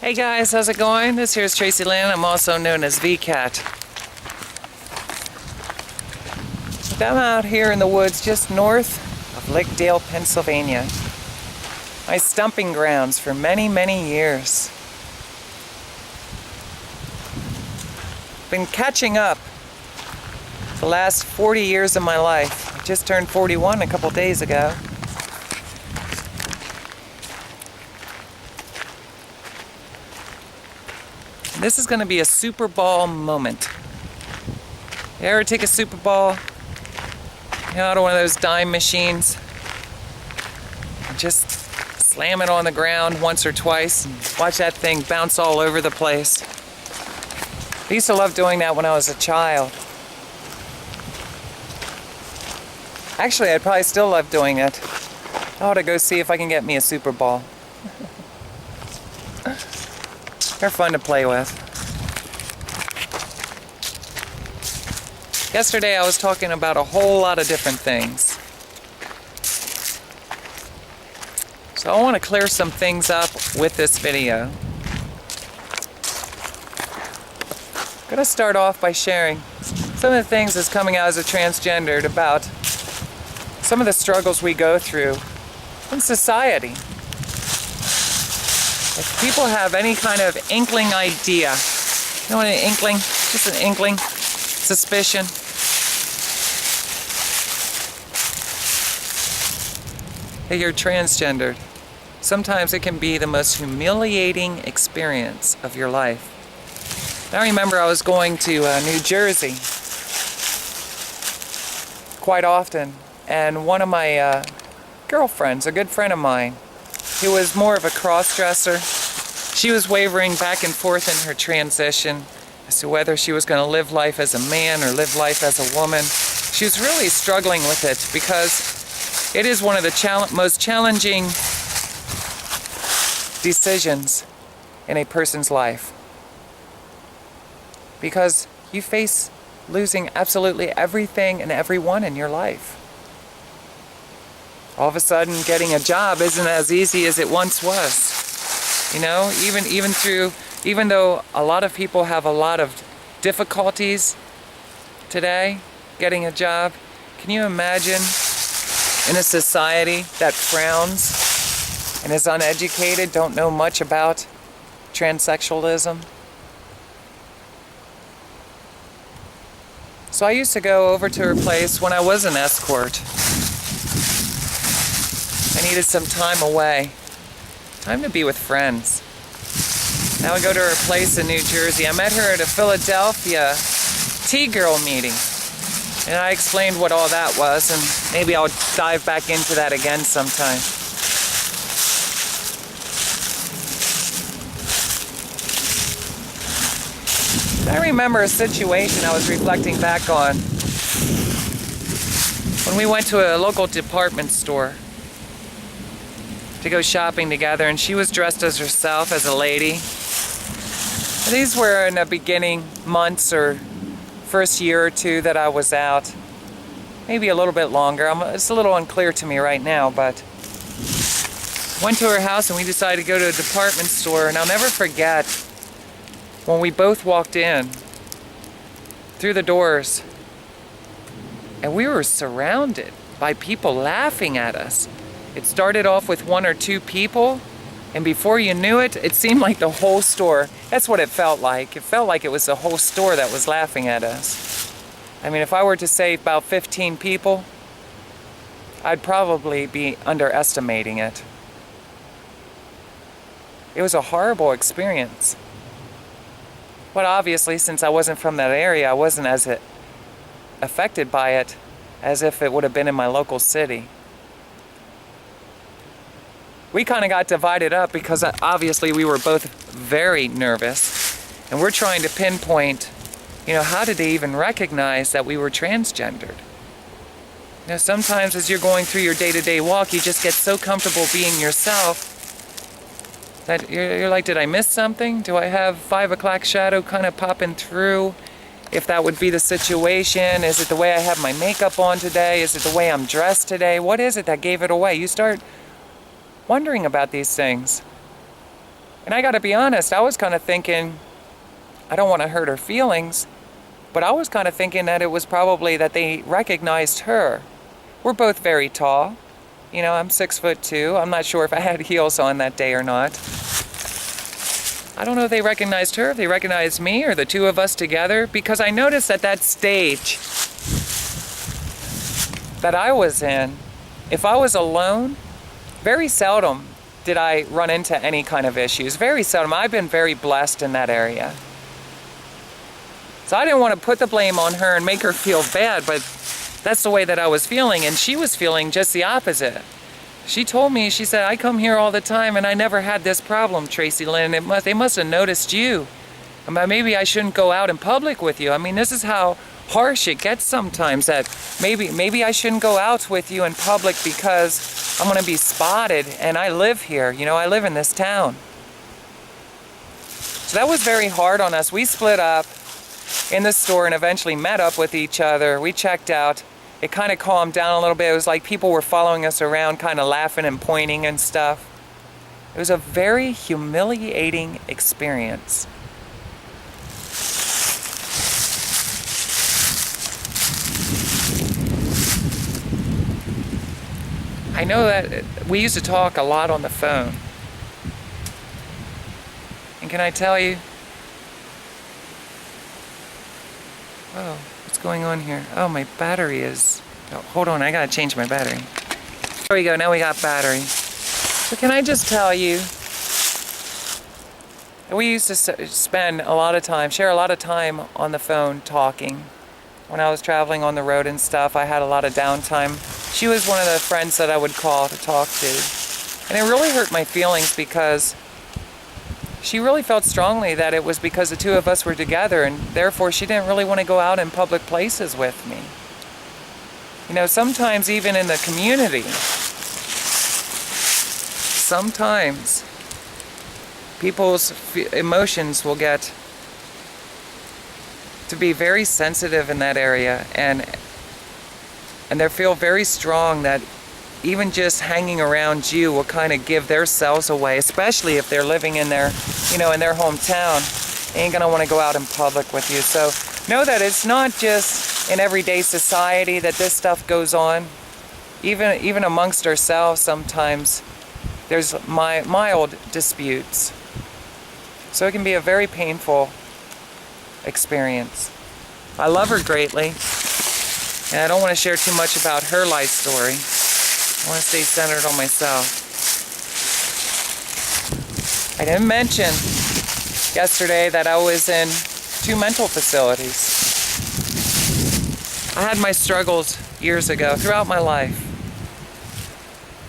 Hey guys, how's it going? This here's Tracilyn. I'm also known as VCat. I'm out here in the woods just north of Lickdale, Pennsylvania. My stumping grounds for many, many years. Been catching up the last 40 years of my life. I just turned 41 a couple days ago. This is going to be a Superball moment. You ever take a Superball, out of one of those dime machines, and just slam it on the ground once or twice and watch that thing bounce all over the place? I used to love doing that when I was a child. Actually, I'd probably still love doing it. I ought to go see if I can get me a Superball. They're fun to play with. Yesterday I was talking about a whole lot of different things. So I want to clear some things up with this video. I'm going to start off by sharing some of the things that's coming out as a transgendered about some of the struggles we go through in society. If people have any kind of inkling idea, you know what an inkling? Just an inkling, suspicion. That you're transgendered, sometimes it can be the most humiliating experience of your life. I remember I was going to New Jersey quite often, and one of my girlfriends, a good friend of mine, who was more of a cross-dresser, she was wavering back and forth in her transition as to whether she was going to live life as a man or live life as a woman. She was really struggling with it because it is one of the most challenging decisions in a person's life. Because you face losing absolutely everything and everyone in your life. All of a sudden, getting a job isn't as easy as it once was. You know, even though a lot of people have a lot of difficulties today getting a job, can you imagine in a society that frowns and is uneducated, don't know much about transsexualism? So I used to go over to her place when I was an escort. I needed some time away. Time to be with friends. Now I go to her place in New Jersey. I met her at a Philadelphia T-Girl meeting. And I explained what all that was, and maybe I'll dive back into that again sometime. I remember a situation I was reflecting back on when we went to a local department store to go shopping together, and she was dressed as herself, as a lady. These were in the beginning months or first year or two that I was out. Maybe a little bit longer. It's a little unclear to me right now, but went to her house and we decided to go to a department store, and I'll never forget when we both walked in through the doors and we were surrounded by people laughing at us. It started off with one or two people, and before you knew it, it seemed like the whole store. That's what it felt like. It felt like it was the whole store that was laughing at us. I mean, if I were to say about 15 people, I'd probably be underestimating it. It was a horrible experience. But obviously, since I wasn't from that area, I wasn't as affected by it as if it would have been in my local city. We kind of got divided up because obviously we were both very nervous, and we're trying to pinpoint, how did they even recognize that we were transgendered? Sometimes as you're going through your day-to-day walk, you just get so comfortable being yourself that you're like, did I miss something? Do I have 5 o'clock shadow kind of popping through? If that would be the situation, is it the way I have my makeup on today? Is it the way I'm dressed today? What is it that gave it away? You start wondering about these things. And I gotta be honest, I was kind of thinking, I don't want to hurt her feelings, but I was kind of thinking that it was probably that they recognized her. We're both very tall. You know, I'm 6'2". I'm not sure if I had heels on that day or not. I don't know if they recognized her, if they recognized me, or the two of us together, because I noticed at that stage that I was in, if I was alone, very seldom did I run into any kind of issues. Very seldom. I've been very blessed in that area. So I didn't want to put the blame on her and make her feel bad, but that's the way that I was feeling, and she was feeling just the opposite. She told me, she said, I come here all the time and I never had this problem, Tracilyn. They must have noticed you. Maybe I shouldn't go out in public with you. I mean, this is how harsh it gets sometimes, that maybe I shouldn't go out with you in public because I'm going to be spotted, and I live here. You know, I live in this town. So that was very hard on us. We split up in the store and eventually met up with each other. We checked out. It kind of calmed down a little bit. It was like people were following us around, kind of laughing and pointing and stuff. It was a very humiliating experience. I know that we used to talk a lot on the phone. And can I tell you? Oh, what's going on here? Oh, my battery is... Oh, hold on, I gotta change my battery. There we go, now we got battery. So can I just tell you, we used to spend a lot of time, share a lot of time on the phone talking. When I was traveling on the road and stuff, I had a lot of downtime. She was one of the friends that I would call to talk to. And it really hurt my feelings because she really felt strongly that it was because the two of us were together, and therefore she didn't really want to go out in public places with me. You know, sometimes even in the community, sometimes people's emotions will get to be very sensitive in that area, and they feel very strong that even just hanging around you will kind of give their selves away, especially if they're living in their, you know, in their hometown. They ain't gonna want to go out in public with you. So know that it's not just in everyday society that this stuff goes on. Even amongst ourselves, sometimes there's mild disputes. So it can be a very painful experience. I love her greatly, and I don't want to share too much about her life story. I want to stay centered on myself. I didn't mention yesterday that I was in 2 mental facilities. I had my struggles years ago, throughout my life,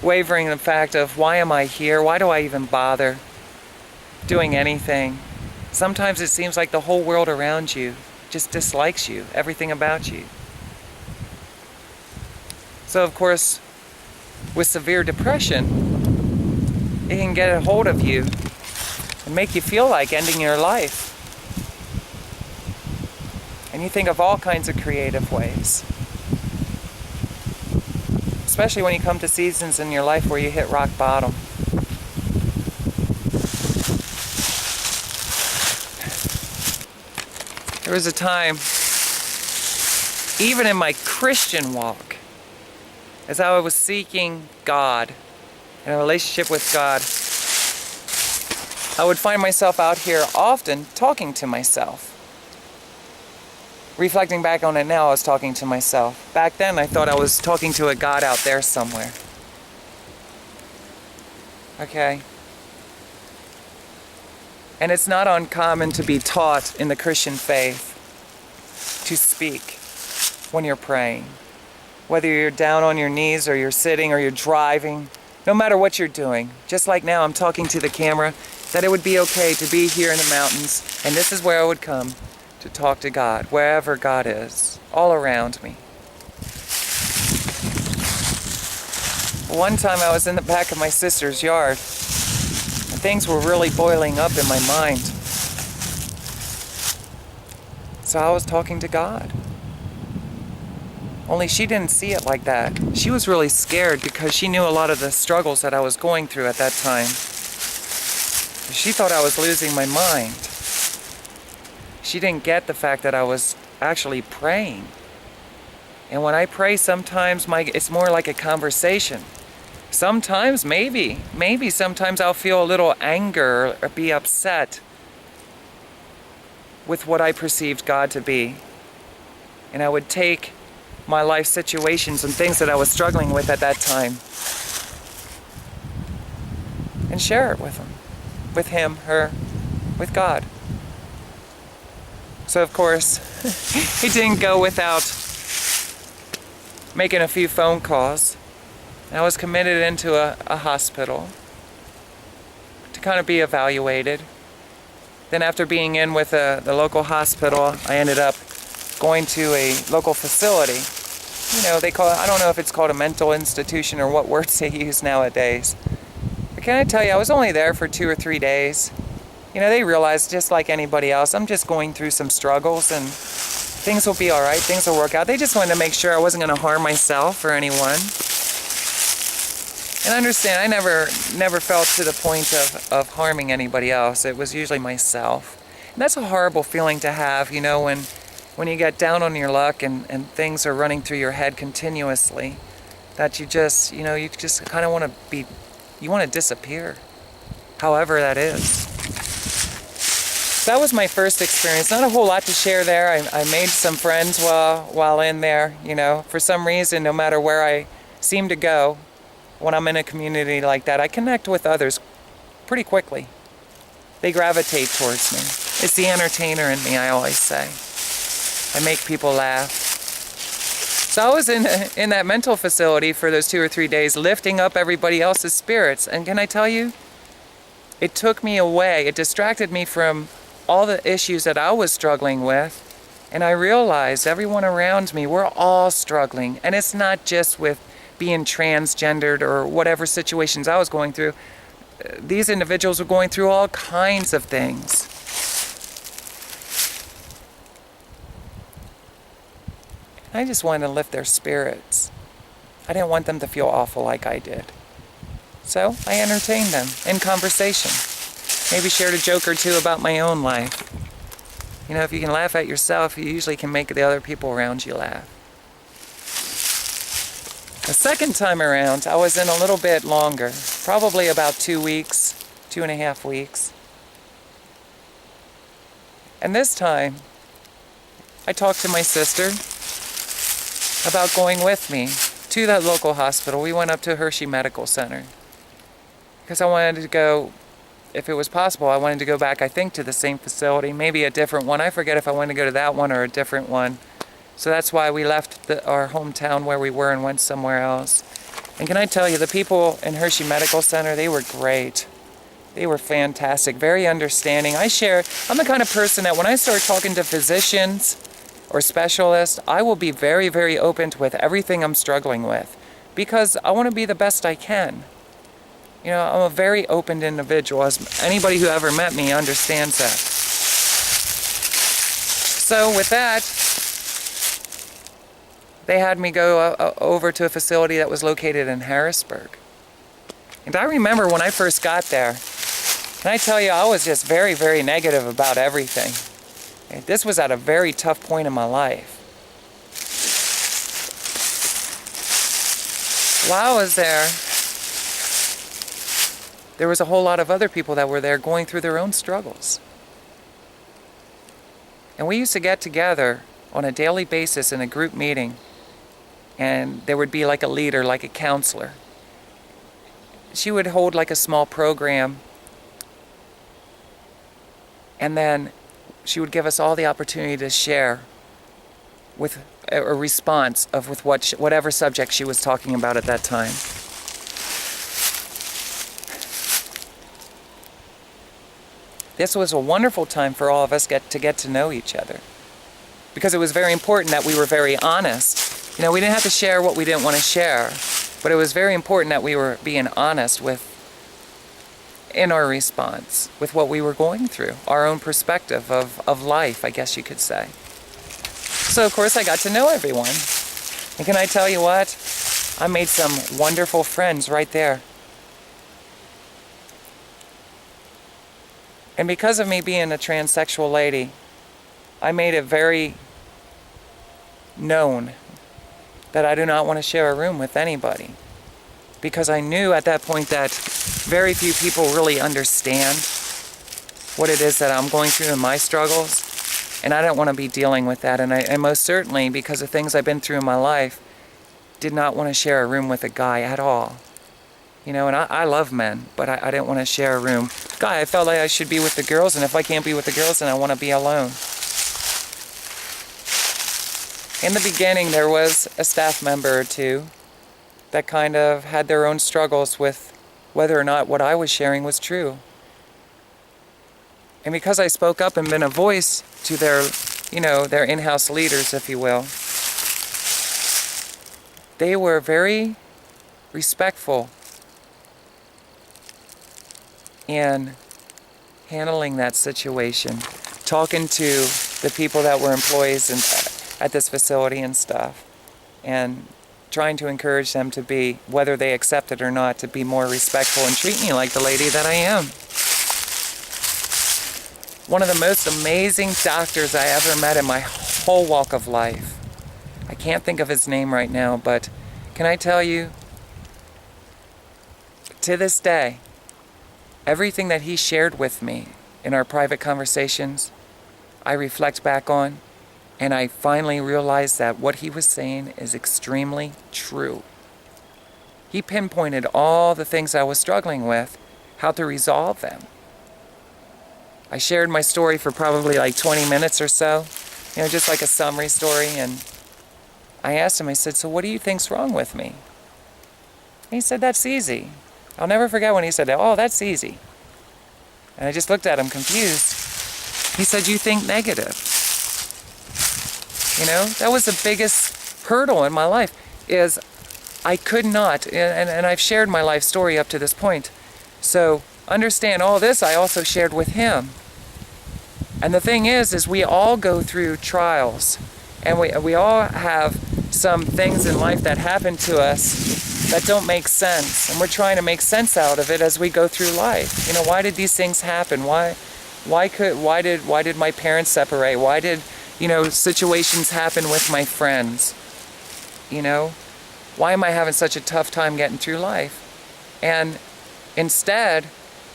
wavering in the fact of, why am I here? Why do I even bother doing anything? Sometimes it seems like the whole world around you just dislikes you, everything about you. So of course, with severe depression, it can get a hold of you and make you feel like ending your life. And you think of all kinds of creative ways. Especially when you come to seasons in your life where you hit rock bottom. There was a time, even in my Christian walk, as I was seeking God, and a relationship with God, I would find myself out here often talking to myself. Reflecting back on it now, I was talking to myself. Back then, I thought I was talking to a God out there somewhere. Okay? And it's not uncommon to be taught in the Christian faith to speak when you're praying. Whether you're down on your knees or you're sitting or you're driving, no matter what you're doing, just like now I'm talking to the camera, that it would be okay to be here in the mountains, and this is where I would come to talk to God, wherever God is, all around me. One time I was in the back of my sister's yard, and things were really boiling up in my mind. So I was talking to God. Only she didn't see it like that. She was really scared because she knew a lot of the struggles that I was going through at that time. She thought I was losing my mind. She didn't get the fact that I was actually praying. And when I pray, sometimes it's more like a conversation. Sometimes, maybe sometimes I'll feel a little anger or be upset with what I perceived God to be. And I would take my life situations and things that I was struggling with at that time and share it with him, her, with God. So of course, he didn't go without making a few phone calls. I was committed into a hospital to kind of be evaluated. Then after being in with the local hospital, I ended up going to a local facility. You know, they call it, I don't know if it's called a mental institution or what words they use nowadays. But can I tell you, I was only there for 2 or 3 days. You know, they realized, just like anybody else, I'm just going through some struggles and things will be all right, things will work out. They just wanted to make sure I wasn't going to harm myself or anyone. And understand, I never felt to the point of harming anybody else. It was usually myself. And that's a horrible feeling to have, you know, when you get down on your luck and things are running through your head continuously, that you just kind of want to disappear, however that is. That was my first experience. Not a whole lot to share there. I made some friends while in there, you know. For some reason, no matter where I seem to go, when I'm in a community like that, I connect with others pretty quickly. They gravitate towards me. It's the entertainer in me, I always say. I make people laugh. So I was in that mental facility for those 2 or 3 days, lifting up everybody else's spirits. And can I tell you, it took me away. It distracted me from all the issues that I was struggling with. And I realized everyone around me, we're all struggling. And it's not just with being transgendered or whatever situations I was going through. These individuals were going through all kinds of things. I just wanted to lift their spirits. I didn't want them to feel awful like I did. So I entertained them in conversation. Maybe shared a joke or two about my own life. You know, if you can laugh at yourself, you usually can make the other people around you laugh. The second time around, I was in a little bit longer, probably about 2 weeks, 2.5 weeks. And this time, I talked to my sister about going with me to that local hospital. We went up to Hershey Medical Center because I wanted to go, if it was possible, I wanted to go back, I think, to the same facility, maybe a different one. I forget if I wanted to go to that one or a different one. So that's why we left our hometown where we were and went somewhere else. And can I tell you, the people in Hershey Medical Center, they were great. They were fantastic, very understanding. I'm the kind of person that when I start talking to physicians or specialists, I will be very, very open with everything I'm struggling with because I want to be the best I can. You know, I'm a very open individual, as anybody who ever met me understands that. So with that, they had me go over to a facility that was located in Harrisburg. And I remember when I first got there, can I tell you, I was just very, very negative about everything. And this was at a very tough point in my life. While I was there was a whole lot of other people that were there going through their own struggles. And we used to get together on a daily basis in a group meeting. And there would be like a leader, like a counselor. She would hold like a small program. And then she would give us all the opportunity to share with a response with whatever subject she was talking about at that time. This was a wonderful time for all of us to get to know each other. Because it was very important that we were very honest. You know, we didn't have to share what we didn't want to share, but it was very important that we were being honest in our response with what we were going through, our own perspective of life, I guess you could say. So, of course, I got to know everyone. And can I tell you what? I made some wonderful friends right there. And because of me being a transsexual lady, I made it very known that I do not want to share a room with anybody. Because I knew at that point that very few people really understand what it is that I'm going through in my struggles. And I don't want to be dealing with that. And most certainly, because of things I've been through in my life, did not want to share a room with a guy at all. You know, and I love men, but I didn't want to share a room. Guy, I felt like I should be with the girls, and if I can't be with the girls, then I want to be alone. In the beginning, there was a staff member or two that kind of had their own struggles with whether or not what I was sharing was true. And because I spoke up and been a voice to their, you know, their in-house leaders, if you will, they were very respectful in handling that situation, talking to the people that were employees at this facility and stuff, and trying to encourage them to be, whether they accept it or not, to be more respectful and treat me like the lady that I am. One of the most amazing doctors I ever met in my whole walk of life. I can't think of his name right now, but can I tell you, to this day, everything that he shared with me in our private conversations, I reflect back on, and I finally realized that what he was saying is extremely true. He pinpointed all the things I was struggling with, how to resolve them. I shared my story for probably like 20 minutes or so, you know, just like a summary story, and I asked him, I said, so what do you think's wrong with me? And he said, that's easy. I'll never forget when he said that, oh, that's easy. And I just looked at him confused. He said, you think negative. You know, that was the biggest hurdle in my life, is I could not, and I've shared my life story up to this point. So understand all this I also shared with him. And the thing is we all go through trials, and we all have some things in life that happen to us that don't make sense, and we're trying to make sense out of it as we go through life. You know, why did these things happen? Why did my parents separate? Why did, you know, situations happen with my friends? You know, why am I having such a tough time getting through life? And instead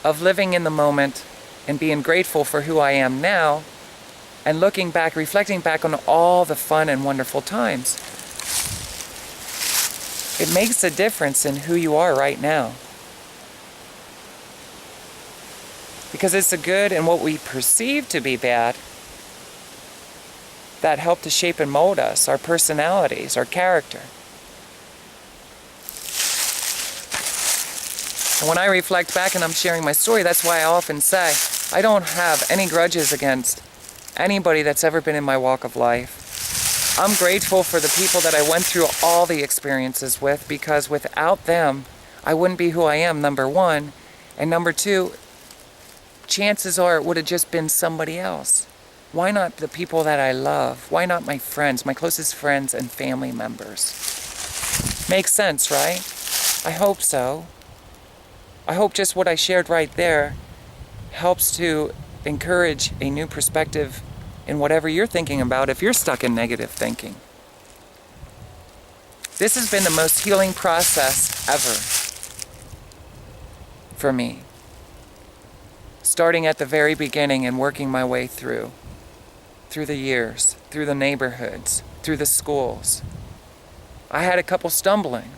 of living in the moment and being grateful for who I am now, and looking back, reflecting back on all the fun and wonderful times, it makes a difference in who you are right now. Because it's the good and what we perceive to be bad that help to shape and mold us, our personalities, our character. And when I reflect back and I'm sharing my story, that's why I often say, I don't have any grudges against anybody that's ever been in my walk of life. I'm grateful for the people that I went through all the experiences with, because without them, I wouldn't be who I am, number one. And number two, chances are it would have just been somebody else. Why not the people that I love? Why not my friends, my closest friends and family members? Makes sense, right? I hope so. I hope just what I shared right there helps to encourage a new perspective in whatever you're thinking about if you're stuck in negative thinking. This has been the most healing process ever for me. Starting at the very beginning and working my way through the years, through the neighborhoods, through the schools. I had a couple stumbling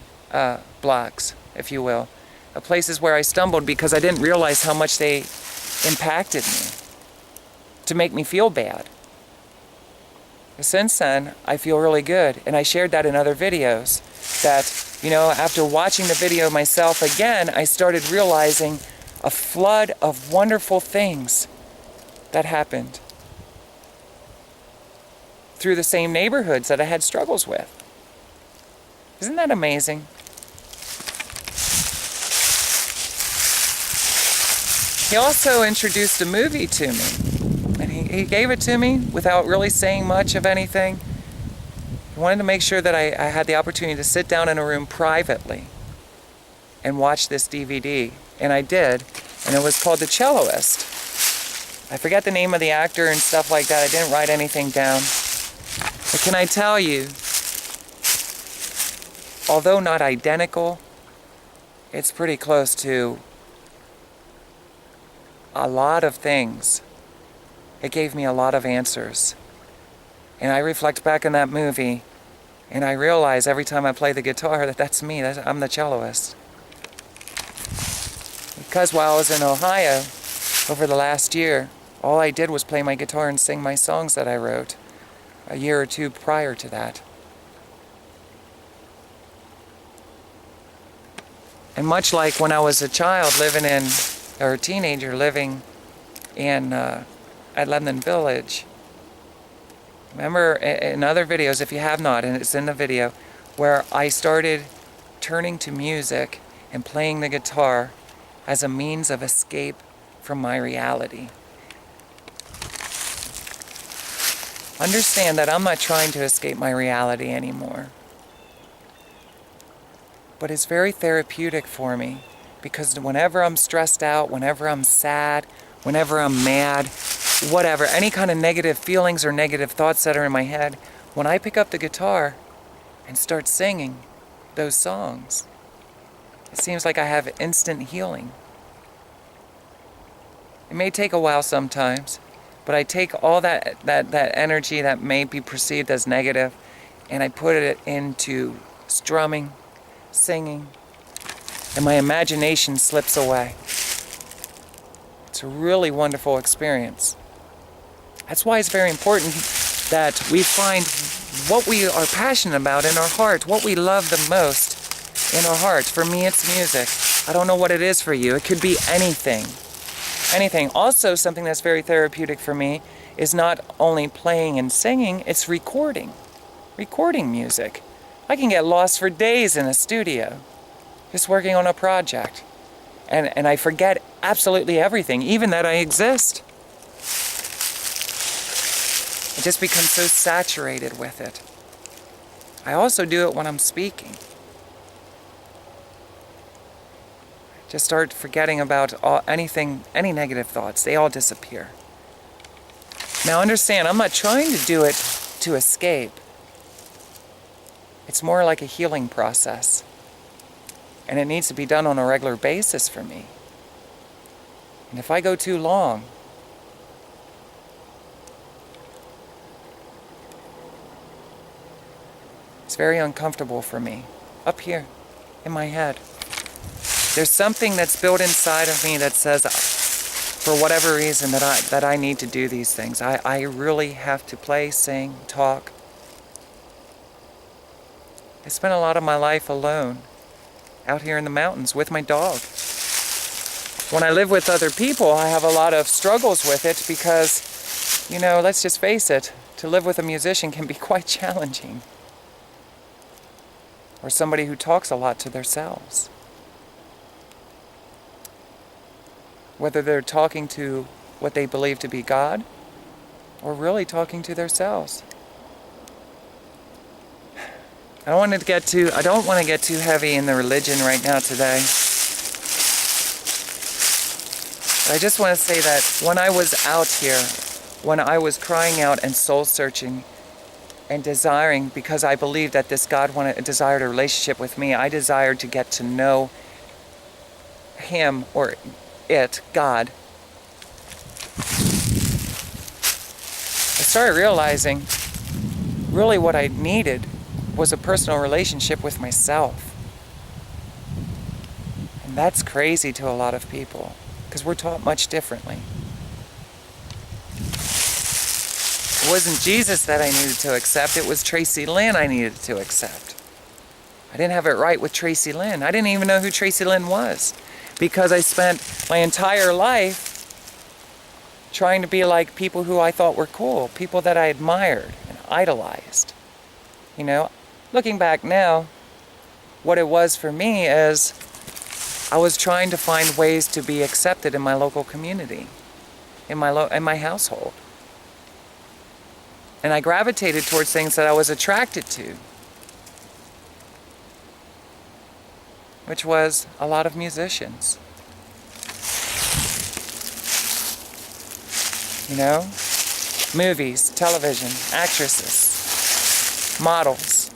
blocks, if you will, places where I stumbled because I didn't realize how much they impacted me to make me feel bad. Since then, I feel really good, and I shared that in other videos, that, you know, after watching the video myself again, I started realizing a flood of wonderful things that happened through the same neighborhoods that I had struggles with. Isn't that amazing? He also introduced a movie to me, and he gave it to me without really saying much of anything. He wanted to make sure that I had the opportunity to sit down in a room privately and watch this DVD, and I did, and it was called The Celloist. I forget the name of the actor and stuff like that. I didn't write anything down. But can I tell you, although not identical, it's pretty close to a lot of things. It gave me a lot of answers. And I reflect back on that movie, and I realize every time I play the guitar that that's me, I'm the celloist. Because while I was in Ohio over the last year, all I did was play my guitar and sing my songs that I wrote a year or two prior to that. And much like when I was a child living in, or a teenager living in at Lebanon Village, remember in other videos, if you have not, and it's in the video, where I started turning to music and playing the guitar as a means of escape from my reality. Understand that I'm not trying to escape my reality anymore. But it's very therapeutic for me, because whenever I'm stressed out, whenever I'm sad, whenever I'm mad, whatever, any kind of negative feelings or negative thoughts that are in my head, when I pick up the guitar and start singing those songs, it seems like I have instant healing. It may take a while sometimes, but I take all that energy that may be perceived as negative, and I put it into strumming, singing, and my imagination slips away. It's a really wonderful experience. That's why it's very important that we find what we are passionate about in our heart, what we love the most in our heart. For me, it's music. I don't know what it is for you. It could be anything. Anything. Also, something that's very therapeutic for me is not only playing and singing, it's recording. Recording music. I can get lost for days in a studio, just working on a project. And I forget absolutely everything, even that I exist. I just become so saturated with it. I also do it when I'm speaking. Just start forgetting about any negative thoughts. They all disappear. Now understand, I'm not trying to do it to escape. It's more like a healing process. And it needs to be done on a regular basis for me. And if I go too long, it's very uncomfortable for me. Up here, in my head. There's something that's built inside of me that says, for whatever reason, that I need to do these things. I really have to play, sing, talk. I spent a lot of my life alone, out here in the mountains with my dog. When I live with other people, I have a lot of struggles with it because, you know, let's just face it, to live with a musician can be quite challenging. Or somebody who talks a lot to themselves. Whether they're talking to what they believe to be God, or really talking to themselves. I don't want to get too heavy in the religion right now today. But I just want to say that when I was out here, when I was crying out and soul searching and desiring, because I believed that this God desired a relationship with me, I desired to get to know Him or it, God. I started realizing really what I needed was a personal relationship with myself. And that's crazy to a lot of people, because we're taught much differently. It wasn't Jesus that I needed to accept, it was Tracilyn I needed to accept. I didn't have it right with Tracilyn. I didn't even know who Tracilyn was, because I spent my entire life trying to be like people who I thought were cool, people that I admired and idolized. You know, looking back now, what it was for me is I was trying to find ways to be accepted in my local community, in my household. And I gravitated towards things that I was attracted to, which was a lot of musicians. you know? Movies, television, actresses, models.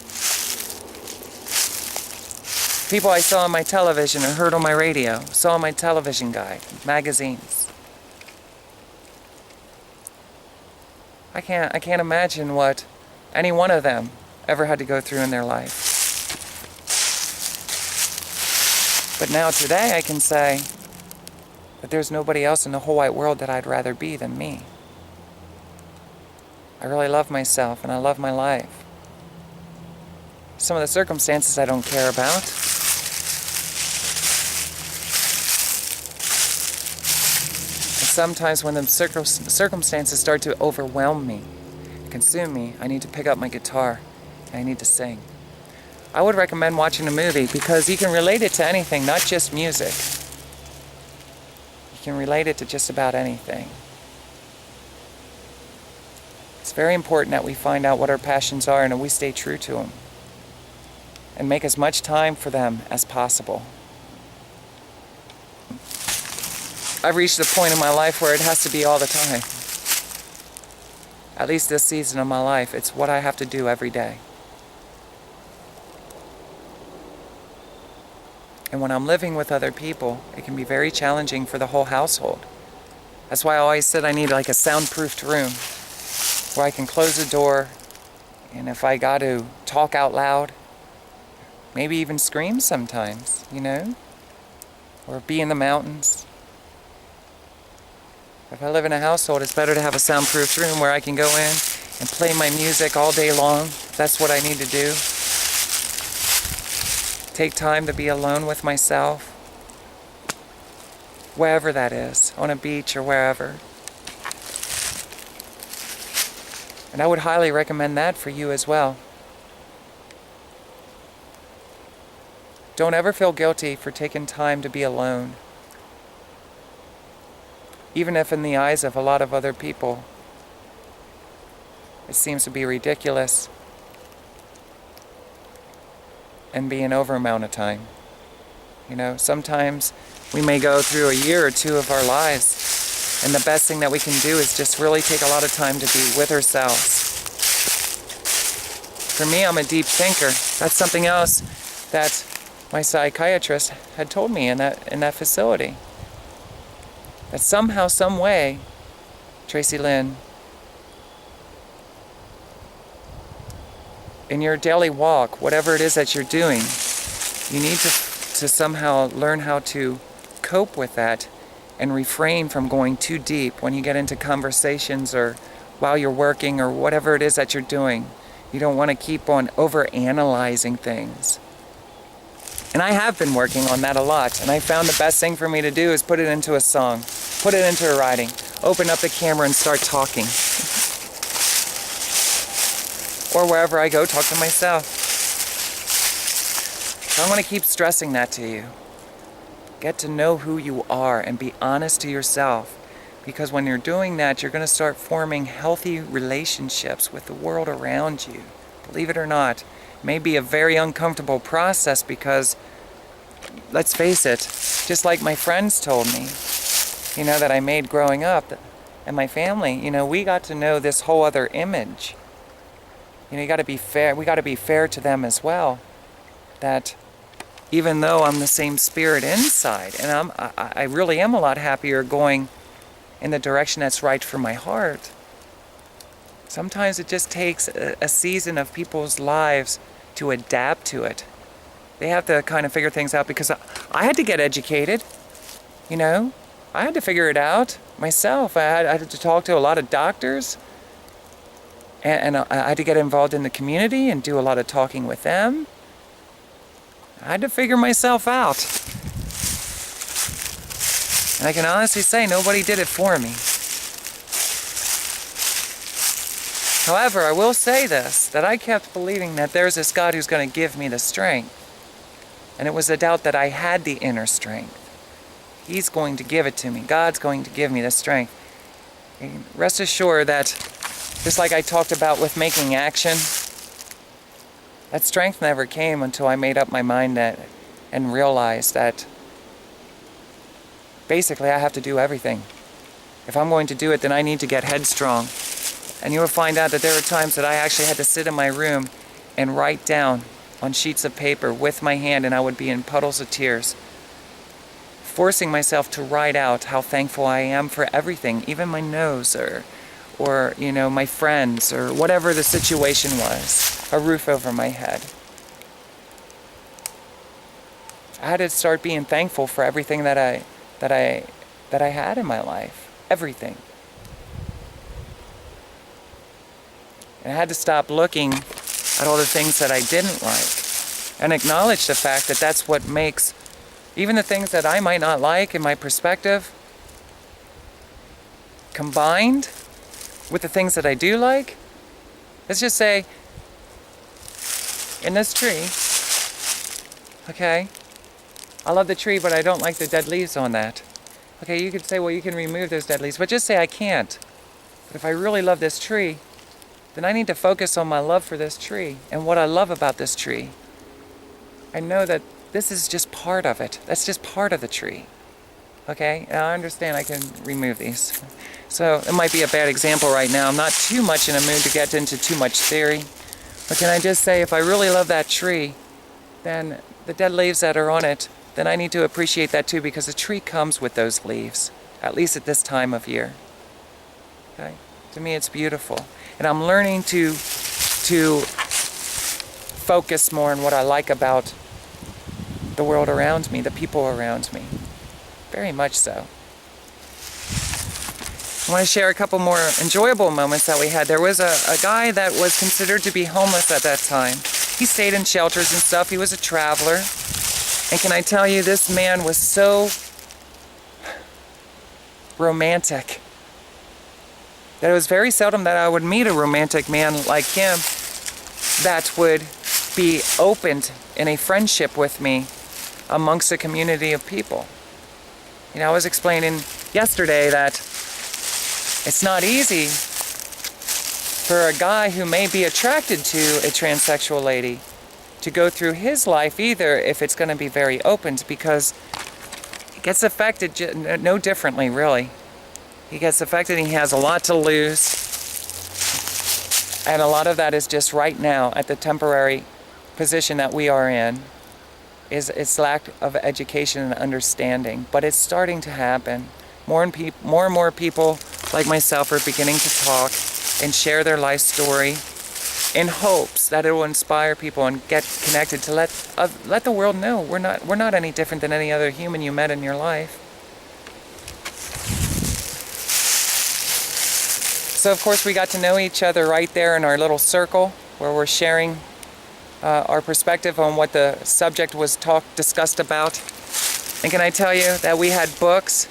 People I saw on my television or heard on my radio, saw on my television guide, magazines. I can't imagine what any one of them ever had to go through in their life. But now today I can say that there's nobody else in the whole wide world that I'd rather be than me. I really love myself and I love my life. Some of the circumstances I don't care about. And sometimes when the circumstances start to overwhelm me, consume me, I need to pick up my guitar and I need to sing. I would recommend watching a movie because you can relate it to anything, not just music. You can relate it to just about anything. It's very important that we find out what our passions are and that we stay true to them. And make as much time for them as possible. I've reached the point in my life where it has to be all the time. At least this season of my life, it's what I have to do every day. And when I'm living with other people, it can be very challenging for the whole household. That's why I always said I need like a soundproofed room where I can close the door, and if I got to talk out loud, maybe even scream sometimes, you know? Or be in the mountains. If I live in a household, it's better to have a soundproofed room where I can go in and play my music all day long. That's what I need to do. Take time to be alone with myself, wherever that is, on a beach or wherever. And I would highly recommend that for you as well. Don't ever feel guilty for taking time to be alone. Even if in the eyes of a lot of other people, it seems to be ridiculous and be an over amount of time. You know, sometimes we may go through a year or two of our lives, and the best thing that we can do is just really take a lot of time to be with ourselves. For me, I'm a deep thinker. That's something else that my psychiatrist had told me in that facility. That somehow, some way, Tracilyn, in your daily walk, whatever it is that you're doing, you need to somehow learn how to cope with that and refrain from going too deep when you get into conversations or while you're working or whatever it is that you're doing. You don't want to keep on over-analyzing things. And I have been working on that a lot, and I found the best thing for me to do is put it into a song, put it into a writing, open up the camera and start talking. Or wherever I go, talk to myself. So I want to keep stressing that to you. Get to know who you are and be honest to yourself. Because when you're doing that, you're going to start forming healthy relationships with the world around you. Believe it or not, it may be a very uncomfortable process because, let's face it, just like my friends told me, you know, that I made growing up, and my family, you know, we got to know this whole other image. You know, you got to be fair. We got to be fair to them as well. That even though I'm the same spirit inside, and I really am a lot happier going in the direction that's right for my heart. Sometimes it just takes a season of people's lives to adapt to it. They have to kind of figure things out because I had to get educated. You know, I had to figure it out myself. I had to talk to a lot of doctors. And I had to get involved in the community and do a lot of talking with them. I had to figure myself out. And I can honestly say nobody did it for me. However, I will say this, that I kept believing that there's this God who's going to give me the strength. And it was a doubt that I had the inner strength. He's going to give it to me. God's going to give me the strength. And rest assured that, just like I talked about with making action, that strength never came until I made up my mind that and realized that basically I have to do everything. If I'm going to do it, then I need to get headstrong. And you will find out that there are times that I actually had to sit in my room and write down on sheets of paper with my hand, and I would be in puddles of tears, forcing myself to write out how thankful I am for everything, even my nose, or you know, my friends, or whatever the situation was, a roof over my head. I had to start being thankful for everything that I had in my life, everything. And I had to stop looking at all the things that I didn't like and acknowledge the fact that that's what makes even the things that I might not like in my perspective combined with the things that I do like. Let's just say in this tree, okay, I love the tree, but I don't like the dead leaves on that. Okay, you could say, well, you can remove those dead leaves, but just say I can't. But if I really love this tree, then I need to focus on my love for this tree and what I love about this tree. I know that this is just part of it. That's just part of the tree. Okay? Now I understand I can remove these. So it might be a bad example right now. I'm not too much in a mood to get into too much theory. But can I just say, if I really love that tree, then the dead leaves that are on it, then I need to appreciate that too, because the tree comes with those leaves, at least at this time of year. Okay? To me, it's beautiful. And I'm learning to focus more on what I like about the world around me, the people around me. Very much so. I want to share a couple more enjoyable moments that we had. There was a guy that was considered to be homeless at that time. He stayed in shelters and stuff. He was a traveler. And can I tell you, this man was so romantic that it was very seldom that I would meet a romantic man like him that would be opened in a friendship with me amongst a community of people. You know, I was explaining yesterday that it's not easy for a guy who may be attracted to a transsexual lady to go through his life either, if it's going to be very opened, because he gets affected no differently, really. He gets affected and he has a lot to lose. And a lot of that is just right now at the temporary position that we are in, is its lack of education and understanding. But it's starting to happen. More and more people like myself are beginning to talk and share their life story in hopes that it will inspire people and get connected to let the world know we're not any different than any other human you met in your life. So of course we got to know each other right there in our little circle where we're sharing our perspective on what the subject was discussed about. And can I tell you that we had books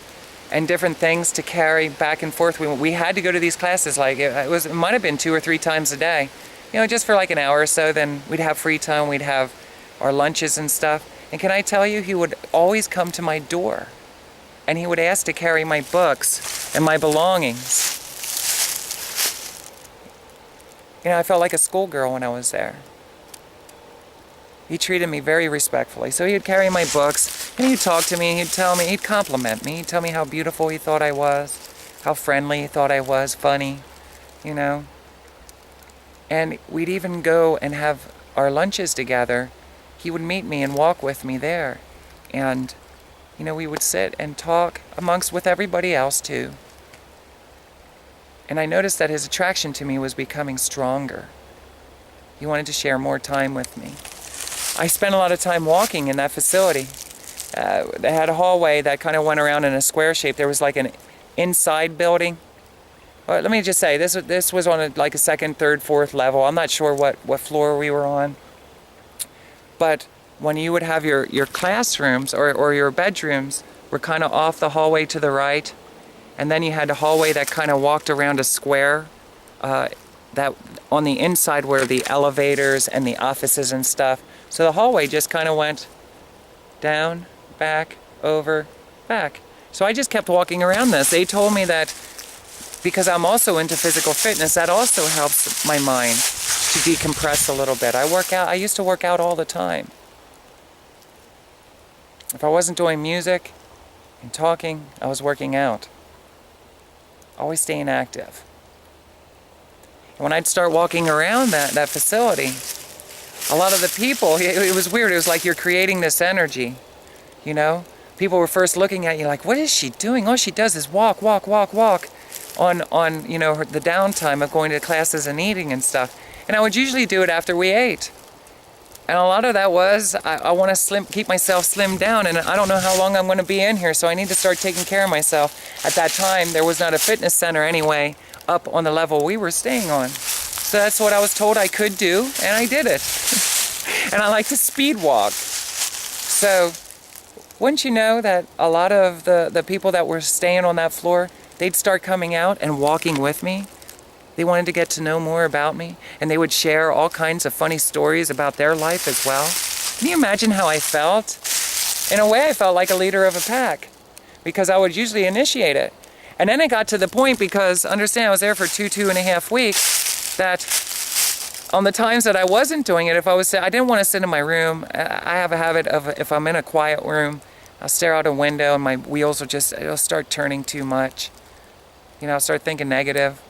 and different things to carry back and forth. We had to go to these classes, like it might have been 2 or 3 times a day, you know, just for like an hour or so. Then we'd have free time, we'd have our lunches and stuff. And can I tell you, he would always come to my door and he would ask to carry my books and my belongings. You know, I felt like a schoolgirl when I was there. He treated me very respectfully. So he'd carry my books, and he'd talk to me, he'd tell me, he'd compliment me, he'd tell me how beautiful he thought I was, how friendly he thought I was, funny, you know. And we'd even go and have our lunches together. He would meet me and walk with me there. And, you know, we would sit and talk with everybody else too. And I noticed that his attraction to me was becoming stronger. He wanted to share more time with me. I spent a lot of time walking in that facility. They had a hallway that kind of went around in a square shape. There was like an inside building. Well, let me just say, this was on like a 2nd, 3rd, 4th level. I'm not sure what floor we were on. But when you would have your classrooms or your bedrooms were kind of off the hallway to the right. And then you had a hallway that kind of walked around a square that on the inside were the elevators and the offices and stuff. So the hallway just kind of went down, back, over, back. So I just kept walking around this. They told me that because I'm also into physical fitness, that also helps my mind to decompress a little bit. I work out. I used to work out all the time. If I wasn't doing music and talking, I was working out. always staying active. And when I'd start walking around that facility, a lot of the people, it was weird. It was like you're creating this energy, you know? People were first looking at you like, what is she doing? All she does is walk, walk, walk, walk on you know, the downtime of going to classes and eating and stuff. And I would usually do it after we ate. And a lot of that was, I want to keep myself slimmed down, and I don't know how long I'm going to be in here, so I need to start taking care of myself. At that time, there was not a fitness center anyway up on the level we were staying on. So that's what I was told I could do, and I did it. And I like to speed walk. So, wouldn't you know that a lot of the people that were staying on that floor, they'd start coming out and walking with me. They wanted to get to know more about me, and they would share all kinds of funny stories about their life as well. Can you imagine how I felt? In a way, I felt like a leader of a pack, because I would usually initiate it. And then it got to the point, because, understand, I was there for 2.5 weeks, that on the times that I wasn't doing it, I didn't want to sit in my room. I have a habit of, if I'm in a quiet room, I'll stare out a window and my wheels it'll start turning too much. You know, I'll start thinking negative.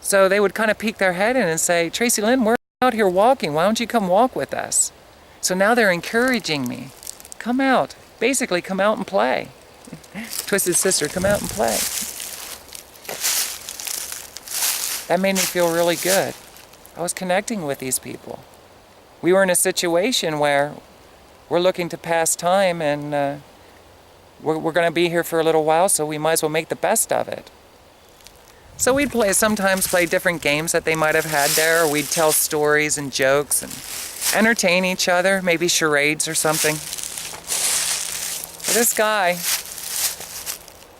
So they would kind of peek their head in and say, Tracilyn, we're out here walking. Why don't you come walk with us? So now they're encouraging me. Come out. Basically, come out and play. Twisted sister, come out and play. That made me feel really good. I was connecting with these people. We were in a situation where we're looking to pass time, and we're going to be here for a little while, so we might as well make the best of it. So we'd sometimes play different games that they might have had there, or we'd tell stories and jokes and entertain each other, maybe charades or something. But this guy,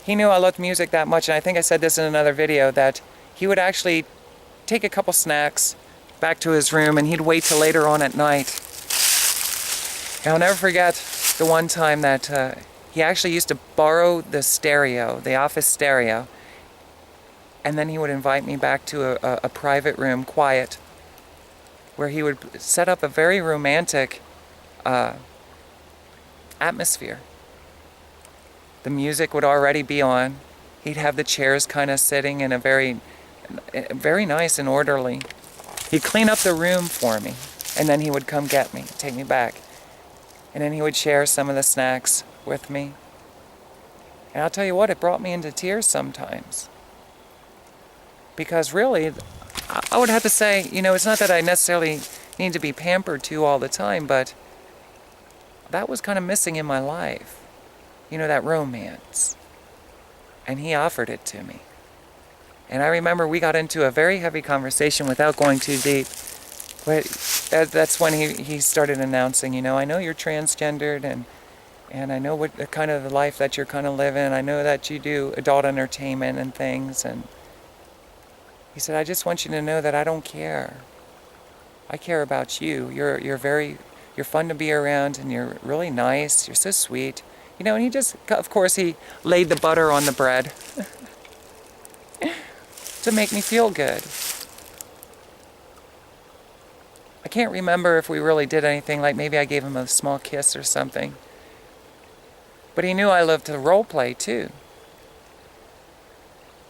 he knew I loved music that much, and I think I said this in another video, that he would actually take a couple snacks back to his room, and he'd wait till later on at night. And I'll never forget the one time that he actually used to borrow the stereo, the office stereo, and then he would invite me back to a private room, quiet, where he would set up a very romantic atmosphere. The music would already be on. He'd have the chairs kind of sitting in a very nice and orderly. He'd clean up the room for me, and then he would come get me, take me back. And then he would share some of the snacks with me. And I'll tell you what, it brought me into tears sometimes. Because really, I would have to say, you know, it's not that I necessarily need to be pampered to all the time, but that was kind of missing in my life. You know, that romance. And he offered it to me. And I remember we got into a very heavy conversation without going too deep. But that's when he started announcing, you know, I know you're transgendered, and I know what the kind of the life that you're kind of living. I know that you do adult entertainment and things. And he said, I just want you to know that I don't care. I care about you. You're fun to be around, and you're really nice. You're so sweet. You know, and he just, of course, he laid the butter on the bread to make me feel good. I can't remember if we really did anything, like maybe I gave him a small kiss or something. But he knew I loved to role play too.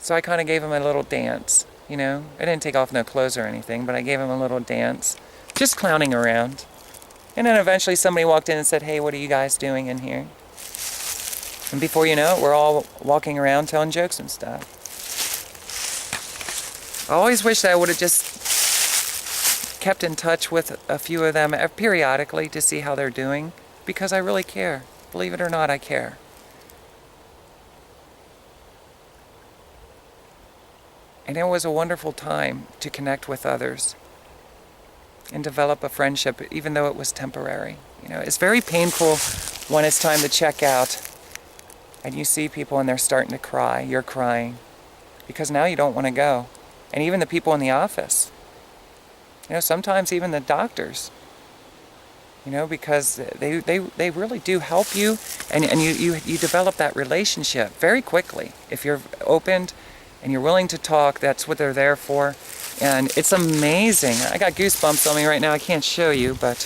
So I kind of gave him a little dance, you know. I didn't take off no clothes or anything, but I gave him a little dance, just clowning around. And then eventually somebody walked in and said, hey, what are you guys doing in here? And before you know it, we're all walking around telling jokes and stuff. I always wish that I would have just kept in touch with a few of them periodically to see how they're doing, because I really care. Believe it or not, I care. And it was a wonderful time to connect with others and develop a friendship, even though it was temporary. You know, it's very painful when it's time to check out and you see people and they're starting to cry, you're crying, because now you don't want to go. And even the people in the office, you know, sometimes even the doctors, you know, because they really do help you, and you develop that relationship very quickly. If you're opened and you're willing to talk, that's what they're there for. And it's amazing. I got goosebumps on me right now. I can't show you, but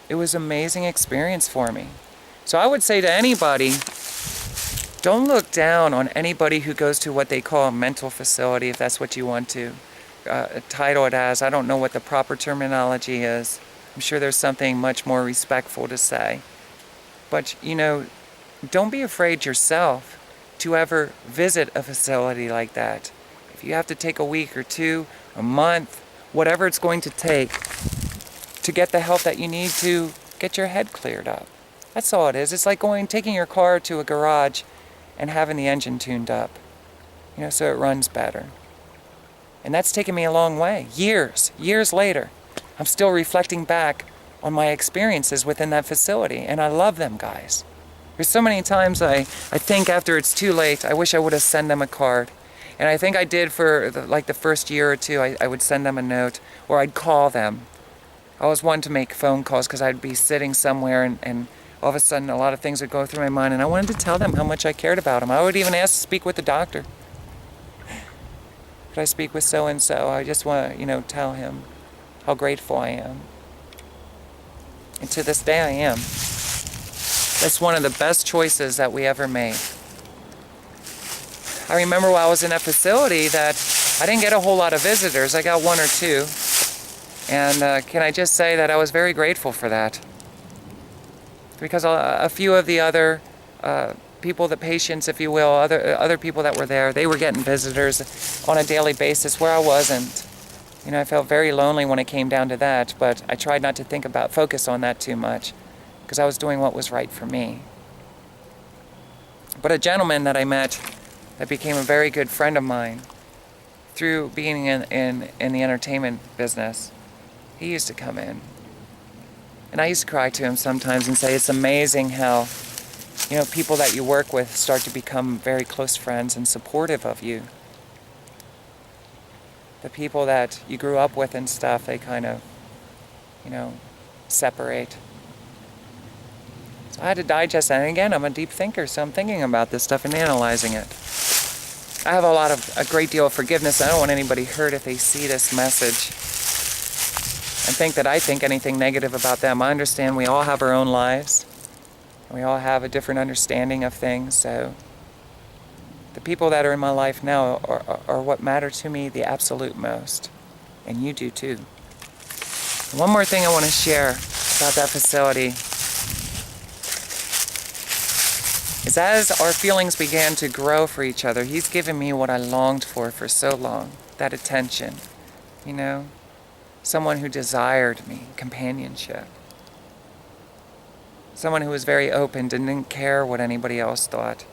it was an amazing experience for me. So I would say to anybody Don't look down on anybody who goes to what they call a mental facility, if that's what you want to title it as. I don't know what the proper terminology is. I'm sure there's something much more respectful to say. But, don't be afraid yourself to ever visit a facility like that. If you have to take a week or two, a month, whatever it's going to take to get the help that you need to get your head cleared up. That's all it is. It's like taking your car to a garage and having the engine tuned up, so it runs better. And that's taken me a long way. Years later, I'm still reflecting back on my experiences within that facility, and I love them guys. There's so many times I think after it's too late, I wish I would have sent them a card. And I think I did for the first year or two. I would send them a note, or I'd call them. I was one to make phone calls because I'd be sitting somewhere and all of a sudden a lot of things would go through my mind, and I wanted to tell them how much I cared about them. I would even ask to speak with the doctor. Could I speak with so-and-so? I just want to, tell him how grateful I am. And to this day I am. That's one of the best choices that we ever made. I remember while I was in that facility that I didn't get a whole lot of visitors. I got one or two. And can I just say that I was very grateful for that. Because a few of the other people, the patients, if you will, other people that were there, they were getting visitors on a daily basis where I wasn't. I felt very lonely when it came down to that, but I tried not to focus on that too much, because I was doing what was right for me. But a gentleman that I met that became a very good friend of mine through being in the entertainment business, he used to come in. And I used to cry to him sometimes and say, it's amazing how, people that you work with start to become very close friends and supportive of you. The people that you grew up with and stuff, they kind of, separate. So I had to digest that. And again, I'm a deep thinker, so I'm thinking about this stuff and analyzing it. I have a great deal of forgiveness. I don't want anybody hurt if they see this message and think that I think anything negative about them. I understand we all have our own lives. We all have a different understanding of things, so the people that are in my life now are what matter to me the absolute most. And you do too. One more thing I want to share about that facility is as our feelings began to grow for each other, he's given me what I longed for so long, that attention, someone who desired me, companionship. Someone who was very open, didn't care what anybody else thought.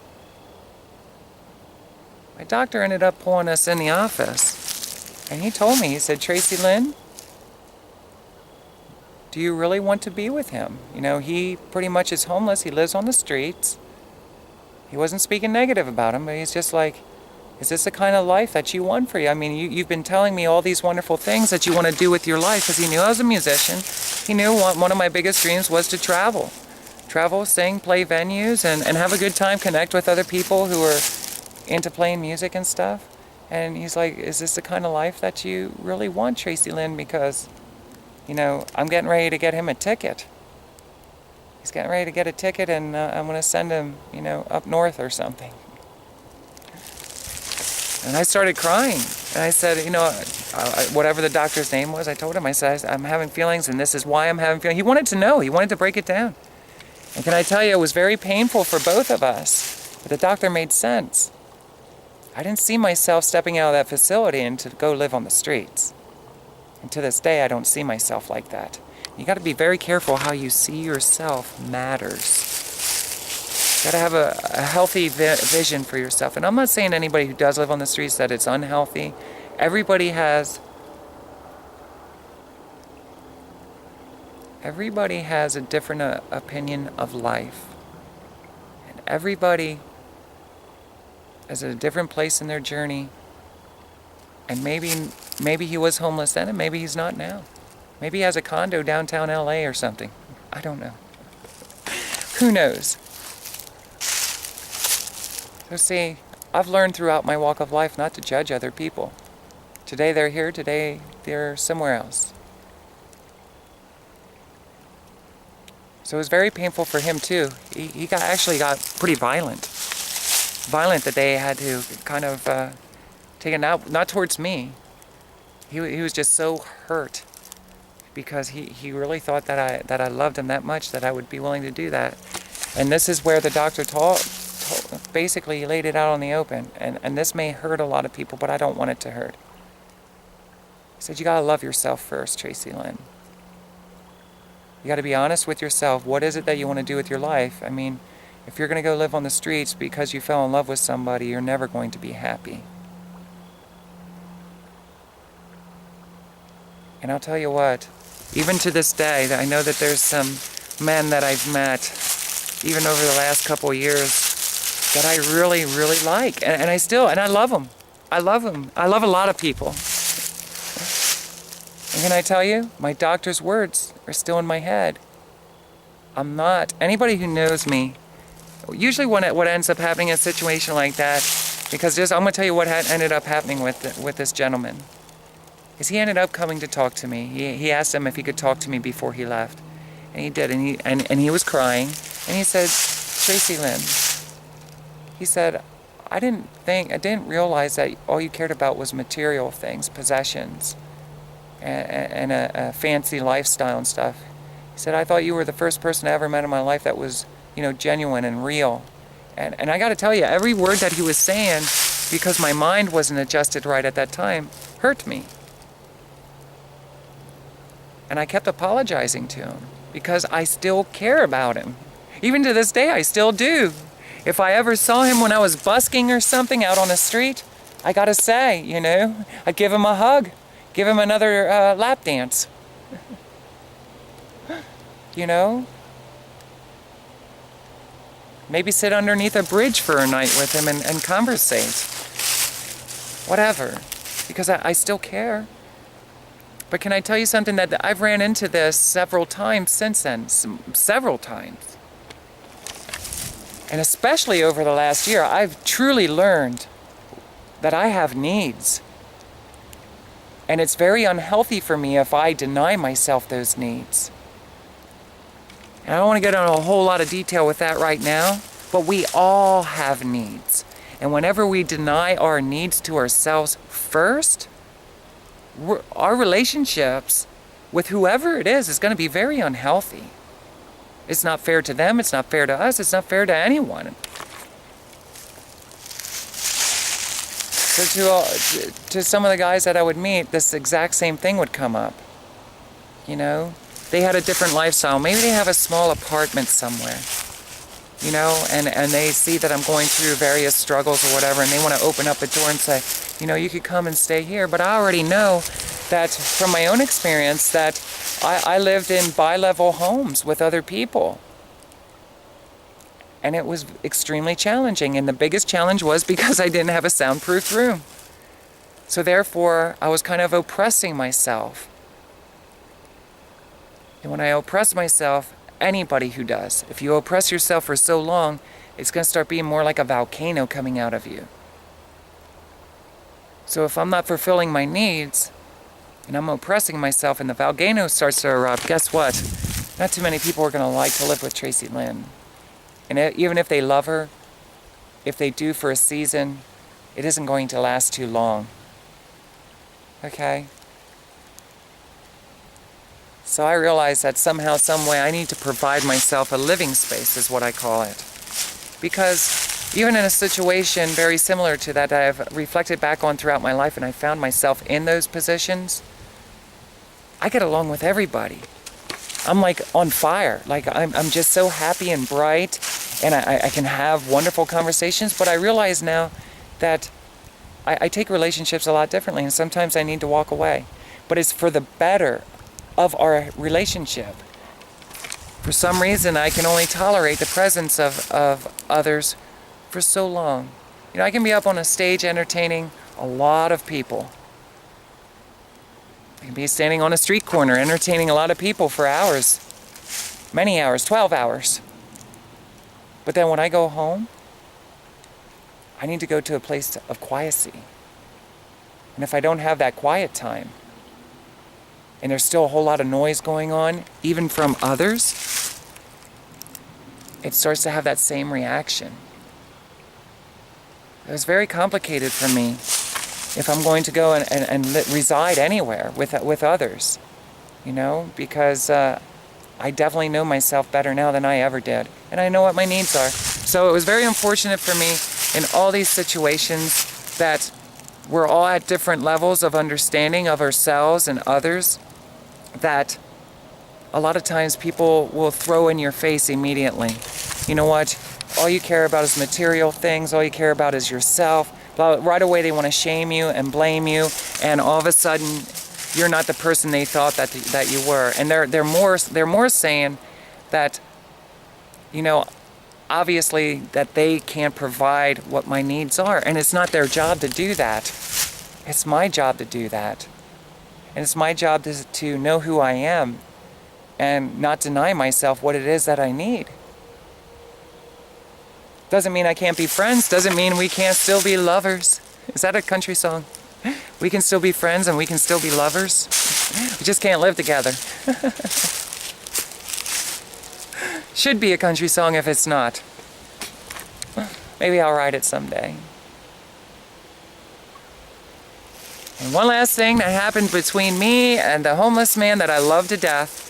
My doctor ended up pulling us in the office, and he told me, he said, Tracilyn, do you really want to be with him? He pretty much is homeless, he lives on the streets. He wasn't speaking negative about him, but he's just like, is this the kind of life that you want for you? I mean, you've been telling me all these wonderful things that you want to do with your life, because he knew I was a musician. He knew one of my biggest dreams was to travel. Travel, sing, play venues, and have a good time, connect with other people who are into playing music and stuff. And he's like, is this the kind of life that you really want, Tracilyn? Because, I'm getting ready to get him a ticket. He's getting ready to get a ticket, and I'm going to send him, up north or something. And I started crying. And I said, whatever the doctor's name was, I told him, I said, I'm having feelings, and this is why I'm having feelings. He wanted to know. He wanted to break it down. And can I tell you, it was very painful for both of us. But the doctor made sense. I didn't see myself stepping out of that facility and to go live on the streets. And to this day, I don't see myself like that. You got to be very careful how you see yourself matters. You got to have a healthy vision for yourself. And I'm not saying anybody who does live on the streets that it's unhealthy. Everybody has a different opinion of life. And everybody is at a different place in their journey. And maybe he was homeless then, and maybe he's not now. Maybe he has a condo downtown LA or something. I don't know. Who knows? So see, I've learned throughout my walk of life not to judge other people. Today they're here, today they're somewhere else. So it was very painful for him too. He actually got pretty violent. violent that they had to kind of take it out, not towards me. He was just so hurt because he really thought that I loved him that much that I would be willing to do that. And this is where the doctor basically laid it out on the open. And this may hurt a lot of people, but I don't want it to hurt. He said, you gotta love yourself first, Tracilyn. You gotta be honest with yourself. What is it that you want to do with your life? I mean, if you're gonna go live on the streets because you fell in love with somebody, you're never going to be happy. And I'll tell you what, even to this day, I know that there's some men that I've met, even over the last couple of years, that I really, really like. And I love them. I love them. I love a lot of people. And can I tell you, my doctor's words are still in my head. I'm not, anybody who knows me, usually what ends up happening in a situation like that, because I'm going to tell you what ended up happening with this gentleman. Is he ended up coming to talk to me. He asked him if he could talk to me before he left. And he did, and he was crying. And he said, Tracilyn, he said, I didn't realize that all you cared about was material things, possessions, and a fancy lifestyle and stuff. He said, I thought you were the first person I ever met in my life that was, genuine and real. And I got to tell you, every word that he was saying, because my mind wasn't adjusted right at that time, hurt me. And I kept apologizing to him because I still care about him. Even to this day, I still do. If I ever saw him when I was busking or something out on the street, I gotta say, I'd give him a hug, give him another lap dance. Maybe sit underneath a bridge for a night with him and conversate. Whatever, because I still care. But can I tell you something that I've ran into this several times since then, several times. And especially over the last year, I've truly learned that I have needs. And it's very unhealthy for me if I deny myself those needs. And I don't want to get into a whole lot of detail with that right now, but we all have needs. And whenever we deny our needs to ourselves first, our relationships with whoever it is going to be very unhealthy. It's not fair to them, it's not fair to us, it's not fair to anyone. So to some of the guys that I would meet, this exact same thing would come up. They had a different lifestyle. Maybe they have a small apartment somewhere. And they see that I'm going through various struggles or whatever, and they want to open up a door and say, you could come and stay here. But I already know that from my own experience that I lived in bi-level homes with other people. And it was extremely challenging. And the biggest challenge was because I didn't have a soundproof room. So therefore, I was kind of oppressing myself. And when I oppress myself, anybody who does, if you oppress yourself for so long, it's going to start being more like a volcano coming out of you. So if I'm not fulfilling my needs, and I'm oppressing myself and the volcano starts to erupt, guess what? Not too many people are going to like to live with Tracilyn. And even if they love her, if they do for a season, it isn't going to last too long. Okay? So I realized that somehow, some way, I need to provide myself a living space, is what I call it. Because even in a situation very similar to that I've reflected back on throughout my life, and I found myself in those positions, I get along with everybody. I'm like on fire. Like I'm just so happy and bright, and I can have wonderful conversations, but I realize now that I take relationships a lot differently, and sometimes I need to walk away. But it's for the better of our relationship. For some reason, I can only tolerate the presence of others for so long. I can be up on a stage entertaining a lot of people. I can be standing on a street corner entertaining a lot of people for hours. Many hours, 12 hours. But then when I go home, I need to go to a place of quietcy. And if I don't have that quiet time, and there's still a whole lot of noise going on, even from others, it starts to have that same reaction. It was very complicated for me if I'm going to go and reside anywhere with others, you know, because I definitely know myself better now than I ever did, and I know what my needs are. So it was very unfortunate for me in all these situations that we're all at different levels of understanding of ourselves and others, that a lot of times people will throw in your face immediately. You know what? All you care about is material things. All you care about is yourself. Right away they want to shame you and blame you, and all of a sudden you're not the person they thought that you were. And they're more saying that, you know, obviously that they can't provide what my needs are, and it's not their job to do that. It's my job to do that, and it's my job to know who I am and not deny myself what it is that I need. Doesn't mean I can't be friends. Doesn't mean we can't still be lovers. Is that a country song? We can still be friends and we can still be lovers. We just can't live together. Should be a country song if it's not. Maybe I'll write it someday. And one last thing that happened between me and the homeless man that I love to death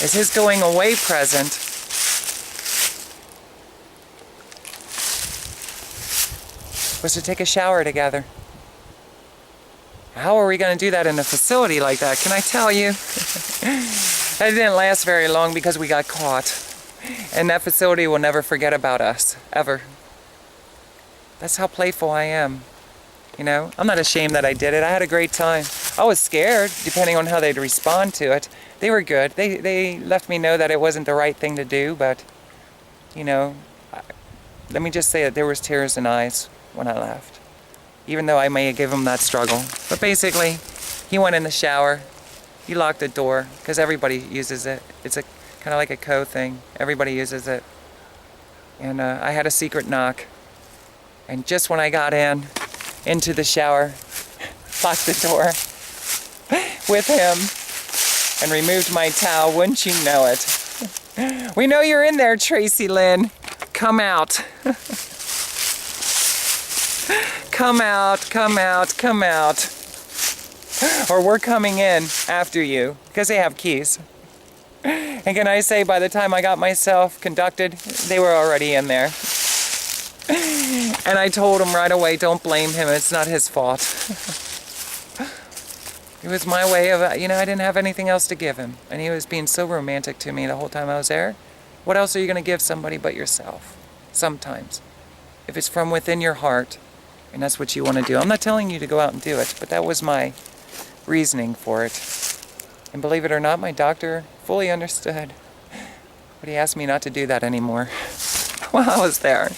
is his going away present was to take a shower together. How are we going to do that in a facility like that? Can I tell you? That didn't last very long because we got caught. And that facility will never forget about us, ever. That's how playful I am. You know, I'm not ashamed that I did it. I had a great time. I was scared, depending on how they'd respond to it. They were good. They left me know that it wasn't the right thing to do, but, you know, let me just say that there was tears in eyes when I left, even though I may have given him that struggle. But basically, he went in the shower, he locked the door, because everybody uses it. It's a kind of like a thing. Everybody uses it. And I had a secret knock. And just when I got into the shower, locked the door with him, and removed my towel, wouldn't you know it? We know you're in there, Tracilyn. Come out. Come out, come out, come out. Or we're coming in after you, because they have keys. And can I say, by the time I got myself conducted, they were already in there. And I told him right away, don't blame him, it's not his fault. It was my way of, you know, I didn't have anything else to give him. And he was being so romantic to me the whole time I was there. What else are you going to give somebody but yourself? Sometimes. If it's from within your heart, and that's what you want to do. I'm not telling you to go out and do it, but that was my reasoning for it. And believe it or not, my doctor fully understood. But he asked me not to do that anymore while I was there.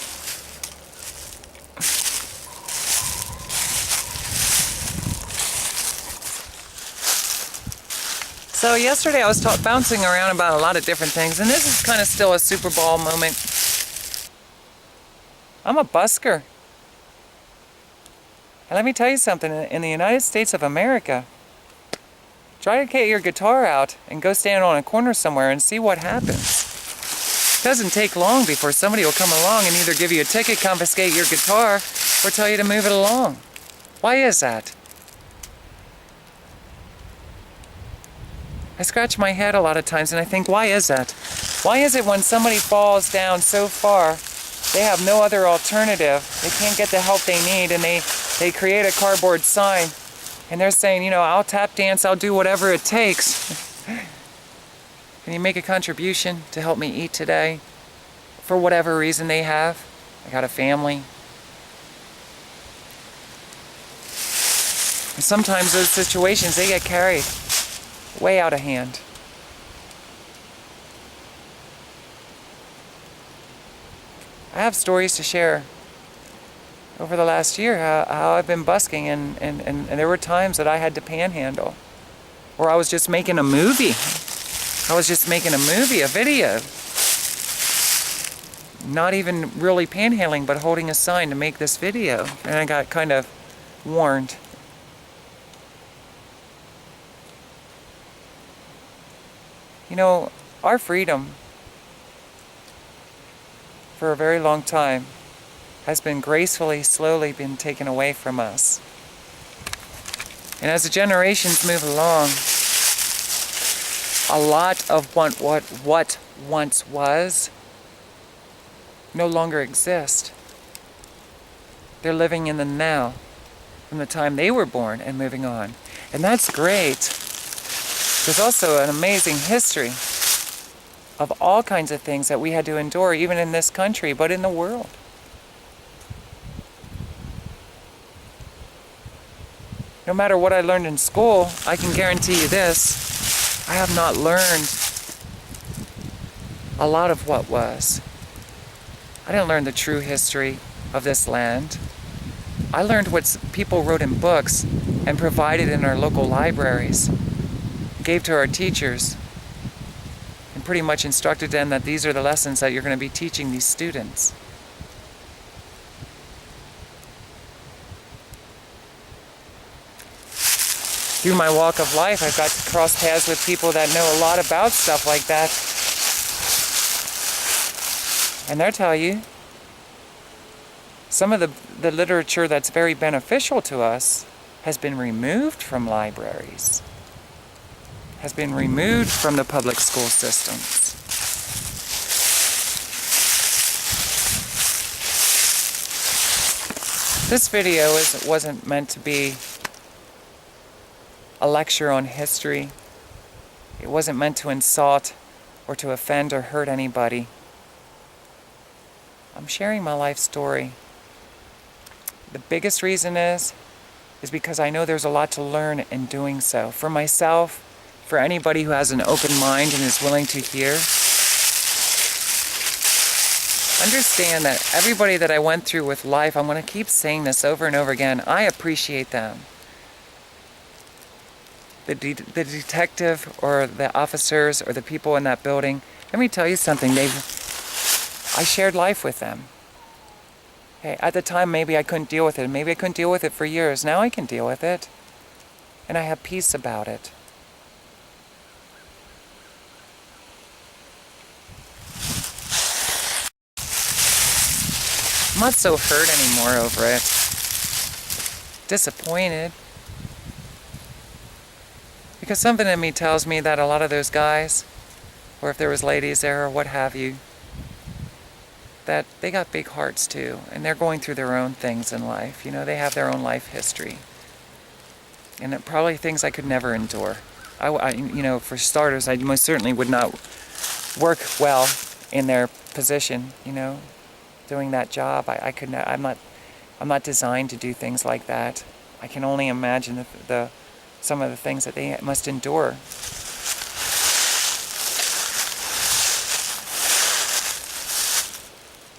So yesterday I was bouncing around about a lot of different things, and this is kind of still a Superball moment. I'm a busker. And let me tell you something, in the United States of America, try to get your guitar out and go stand on a corner somewhere and see what happens. It doesn't take long before somebody will come along and either give you a ticket, confiscate your guitar, or tell you to move it along. Why is that? I scratch my head a lot of times and I think, why is that? Why is it when somebody falls down so far, they have no other alternative, they can't get the help they need, and they create a cardboard sign, and they're saying, you know, I'll tap dance, I'll do whatever it takes. Can you make a contribution to help me eat today? For whatever reason they have. I got a family. And sometimes those situations, they get carried way out of hand. I have stories to share over the last year, how I've been busking, and there were times that I had to panhandle, or I was just making a movie. I was just making a movie, a video. Not even really panhandling, but holding a sign to make this video. And I got kind of warned. You know, our freedom for a very long time has been gracefully, slowly been taken away from us. And as the generations move along, a lot of what once was no longer exists. They're living in the now, from the time they were born and moving on. And that's great. There's also an amazing history of all kinds of things that we had to endure, even in this country, but in the world. No matter what I learned in school, I can guarantee you this: I have not learned a lot of what was. I didn't learn the true history of this land. I learned what people wrote in books and provided in our local libraries, gave to our teachers, and pretty much instructed them that these are the lessons that you're going to be teaching these students. Through my walk of life, I've got to cross paths with people that know a lot about stuff like that. And they'll tell you, some of the literature that's very beneficial to us has been removed from libraries, has been removed from the public school systems. This video wasn't meant to be a lecture on history. It wasn't meant to insult or to offend or hurt anybody. I'm sharing my life story. The biggest reason is because I know there's a lot to learn in doing so. For myself, for anybody who has an open mind and is willing to hear. Understand that everybody that I went through with life, I'm going to keep saying this over and over again, I appreciate them. The detective or the officers or the people in that building, let me tell you something, I shared life with them. Hey, at the time, maybe I couldn't deal with it. Maybe I couldn't deal with it for years. Now I can deal with it. And I have peace about it. I'm not so hurt anymore over it. Disappointed. Because something in me tells me that a lot of those guys, or if there was ladies there or what have you, that they got big hearts too, and they're going through their own things in life. You know, they have their own life history. And it probably things I could never endure. You know, for starters, I most certainly would not work well in their position, you know, doing that job. I could not, I'm not designed to do things like that. I can only imagine some of the things that they must endure.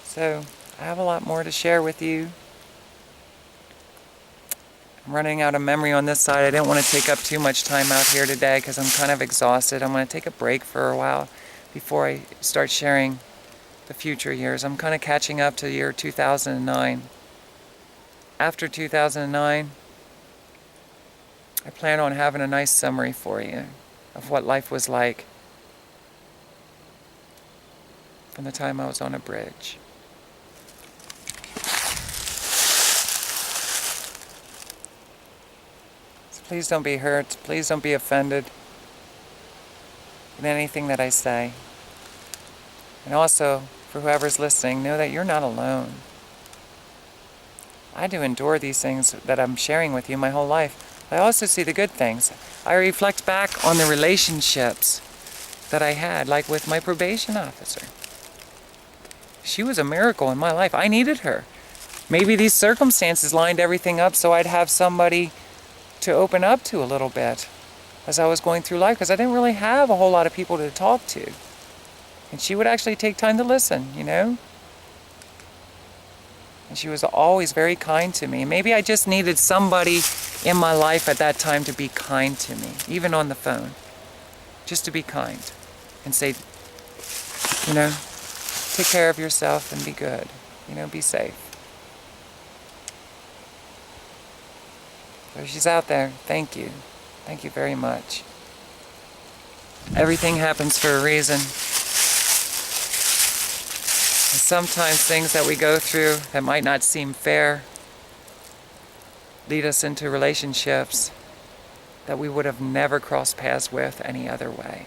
So, I have a lot more to share with you. I'm running out of memory on this side. I didn't want to take up too much time out here today because I'm kind of exhausted. I'm going to take a break for a while before I start sharing the future years. I'm kind of catching up to the year 2009. After 2009, I plan on having a nice summary for you of what life was like from the time I was on a bridge. So please don't be hurt. Please don't be offended in anything that I say. And also, for whoever's listening, know that you're not alone. I do endure these things that I'm sharing with you my whole life. I also see the good things. I reflect back on the relationships that I had, like with my probation officer. She was a miracle in my life. I needed her. Maybe these circumstances lined everything up so I'd have somebody to open up to a little bit as I was going through life, because I didn't really have a whole lot of people to talk to. And she would actually take time to listen, you know? And she was always very kind to me. Maybe I just needed somebody in my life at that time to be kind to me, even on the phone. Just to be kind and say, you know, take care of yourself and be good. You know, be safe. So she's out there. Thank you. Thank you very much. Everything happens for a reason. Sometimes things that we go through that might not seem fair lead us into relationships that we would have never crossed paths with any other way.